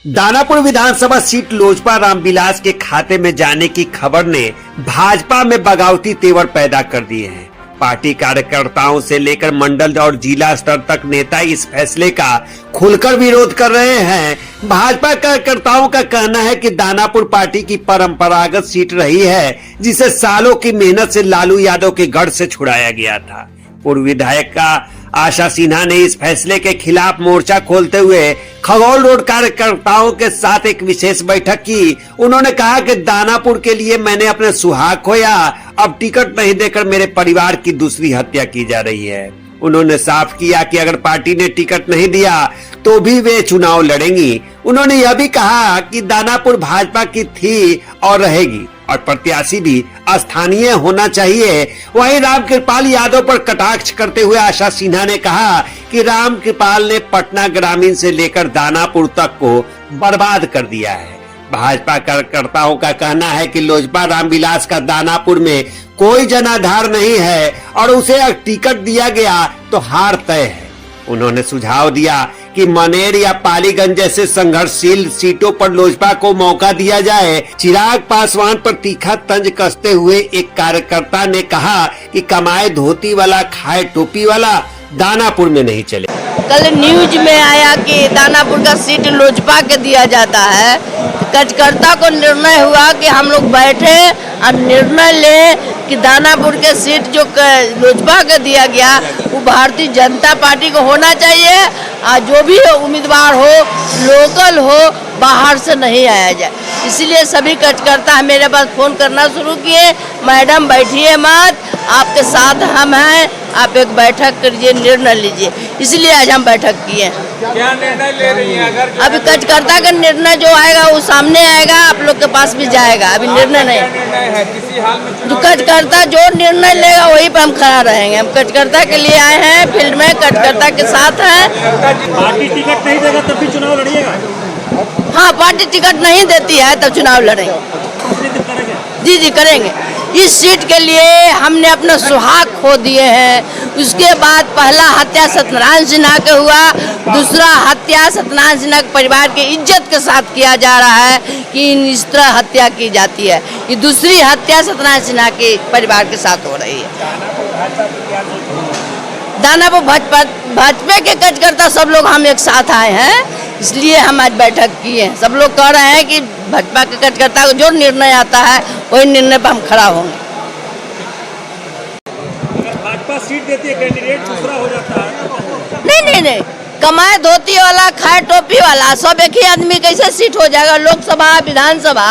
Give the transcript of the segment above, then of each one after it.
दानापुर विधानसभा seat Lojpa Ramvilas के खाते में जाने की खबर ने भाजपा में बगावती तेवर पैदा कर दिए हैं। पार्टी कार्यकर्ताओं से लेकर मंडल और जिला स्तर तक नेता इस फैसले का खुलकर विरोध कर रहे हैं। भाजपा कार्यकर्ताओं का कहना है कि दानापुर पार्टी की परंपरागत सीट रही है, जिसे सालों की मेहनत से लालू यादव के गढ़ से छुड़ाया गया था। पूर्व विधायक आशा सिन्हा ने इस फैसले के खिलाफ मोर्चा खोलते हुए खगौल रोड कार्यकर्ताओं के साथ एक विशेष बैठक की। उन्होंने कहा कि दानापुर के लिए मैंने अपने सुहाग खोया, अब टिकट नहीं देकर मेरे परिवार की दूसरी हत्या की जा रही है। उन्होंने साफ किया कि अगर पार्टी ने टिकट नहीं दिया तो भी वे चुनाव लड़ेंगी। उन्होंने यह भी कहा कि दानापुर भाजपा की थी और रहेगी और प्रत्याशी भी स्थानीय होना चाहिए। वहीं रामकृपाल यादव पर कटाक्ष करते हुए आशा सिन्हा ने कहा कि रामकृपाल ने पटना ग्रामीण से लेकर दानापुर तक को बर्बाद कर दिया है। भाजपा कार्यकर्ताओं का कहना है कि लोजपा रामविलास का दानापुर में कोई जनाधार नहीं है और उसे अगर टिकट दिया गया तो हार तय है। उन्होंने सुझाव दिया कि मनेर या पालीगंज जैसे संघर्षशील सीटों पर लोजपा को मौका दिया जाए। चिराग पासवान पर तीखा तंज कसते हुए एक कार्यकर्ता ने कहा कि कमाए धोती वाला खाए टोपी वाला दानापुर में नहीं चले। कल न्यूज में आया कि दानापुर का सीट लोजपा के दिया जाता है। कार्यकर्ता को निर्णय हुआ कि हम लोग बैठे और निर्णय ले कि दानापुर के सीट जो लोजपा के दिया गया वो भारतीय जनता पार्टी को होना चाहिए और जो भी उम्मीदवार हो लोकल हो, बाहर से नहीं आया जाए। इसलिए सभी कार्यकर्ता मेरे पास फोन करना शुरू किए, मैडम बैठिए मत, आपके साथ हम हैं, आप एक बैठक करिए, निर्णय लीजिए। इसलिए आज हम बैठक किए। क्या निर्णय ले रही हैं? अगर अभी कार्यकर्ता का निर्णय जो आएगा वो सामने आएगा, आप लोग के पास भी जाएगा। अभी निर्णय नहीं है, किसी हाल में जो कार्यकर्ता जो निर्णय लेगा वही पर हम खड़ा रहेंगे। हम कार्यकर्ता के लिए आए हैं, फील्ड में कार्यकर्ता के साथ हैं। पार्टी टिकट नहीं देगा तब भी चुनाव लड़िएगा? हाँ, पार्टी टिकट नहीं देती है तब चुनाव लड़ेंगे। जी जी करेंगे। इस सीट के लिए हमने अपना सुहाग खो दिए हैं। उसके बाद पहला हत्या सत्यनारायण सिन्हा का हुआ, दूसरा हत्या सत्यनारायण सिन्हा के परिवार की इज्जत के साथ किया जा रहा है कि इस तरह हत्या की जाती है। ये दूसरी हत्या सत्यनारायण सिन्हा के परिवार के साथ हो रही है। दानापुर भाजपा के कार्यकर्ता सब लोग हम एक साथ आए हैं, इसलिए हम आज बैठक किए हैं। सब लोग कह रहे हैं कि भाजपा के कार्यकर्ता को जो निर्णय आता है वही निर्णय पर हम खड़ा होंगे। अगर भाजपा सीट देती है कैंडिडेट दूसरा हो जाता है? नहीं, कमाए धोती वाला खाए टोपी वाला सब एक ही आदमी कैसे सीट हो जाएगा? लोकसभा विधानसभा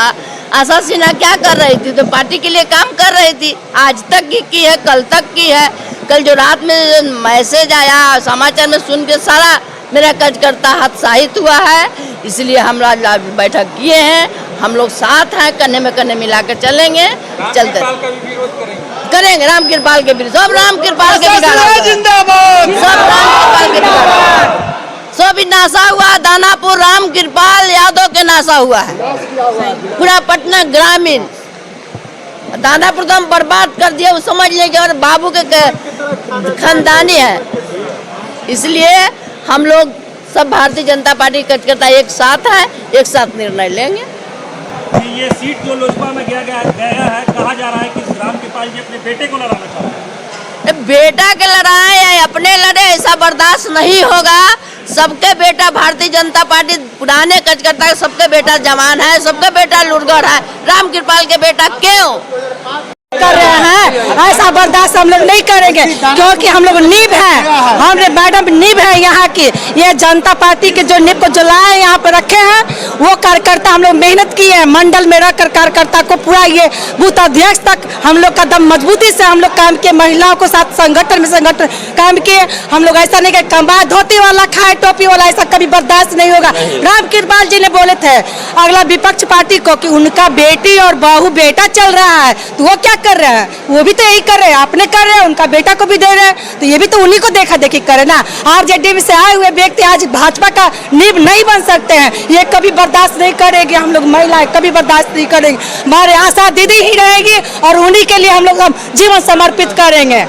आशा सिन्हा क्या कर रही थी? तो पार्टी के लिए काम कर रही थी। आज तक की है, कल तक की है। कल जो रात में मैसेज आया समाचार में सुन के सारा मेरा कार्यकर्ता हतोत्साहित हुआ है। इसलिए हम बैठक किए हैं। हम लोग साथ हैं, कन्ने में कन्ने मिला कर चलेंगे, चलते करेंगे। रामकृपाल के विरोध, सब रामकृपाल के सब नाशा हुआ। दानापुर रामकृपाल यादव के नाशा हुआ है। पूरा पटना ग्रामीण दानापुर तो हम बर्बाद कर दिया, वो समझ लेंगे। और बाबू के खानदानी है, इसलिए हम लोग सब भारतीय जनता पार्टी कार्यकर्ता एक साथ है, एक साथ निर्णय लेंगे। ये सीट जो लोजपा में गया है, कहा जा रहा है कि रामकृपाल जी अपने बेटे को लड़ाना चाहते हैं। बेटा के लड़ाए या अपने लड़े, ऐसा बर्दाश्त नहीं होगा। सबके बेटा भारतीय जनता पार्टी पुराने कार्यकर्ता, सबके बेटा जवान है, सबके बेटा लुरगढ़ है। रामकृपाल के बेटा क्यों कर रहे हैं? ऐसा बर्दाश्त हम लोग नहीं करेंगे, क्योंकि हम लोग नींव है, हमने मैडम नींव है यहाँ की। ये जनता पार्टी के जो नींव को जलाए यहाँ पे रखे हैं, वो कार्यकर्ता हम लोग मेहनत किए हैं। मंडल में रहकर कार्यकर्ता को पूरा ये बूथ अध्यक्ष तक हम लोग का दम मजबूती से हम लोग काम किए। महिलाओं को साथ संगठन काम किए। हम लोग ऐसा नहीं कि कमाए धोती वाला खाए टोपी वाला, ऐसा कभी बर्दाश्त नहीं होगा। रामकृपाल जी ने बोले थे अगला विपक्ष पार्टी को कि उनका बेटी और बहू बेटा चल रहा है, तो वो क्या कर रहे हैं? वो भी तो यही कर रहे हैं, अपने कर रहे हैं, उनका बेटा को भी दे रहे हैं। तो ये भी तो उन्हीं को देखा देखी करे ना। आरजेडी से आए हुए व्यक्ति आज भाजपा का नींव नहीं बन सकते हैं। ये कभी बर्दाश्त नहीं करेगी। हम लोग महिलाएं कभी बर्दाश्त नहीं करेंगे। हमारे आशा दीदी ही रहेगी और उन्हीं के लिए हम लोग जीवन समर्पित करेंगे।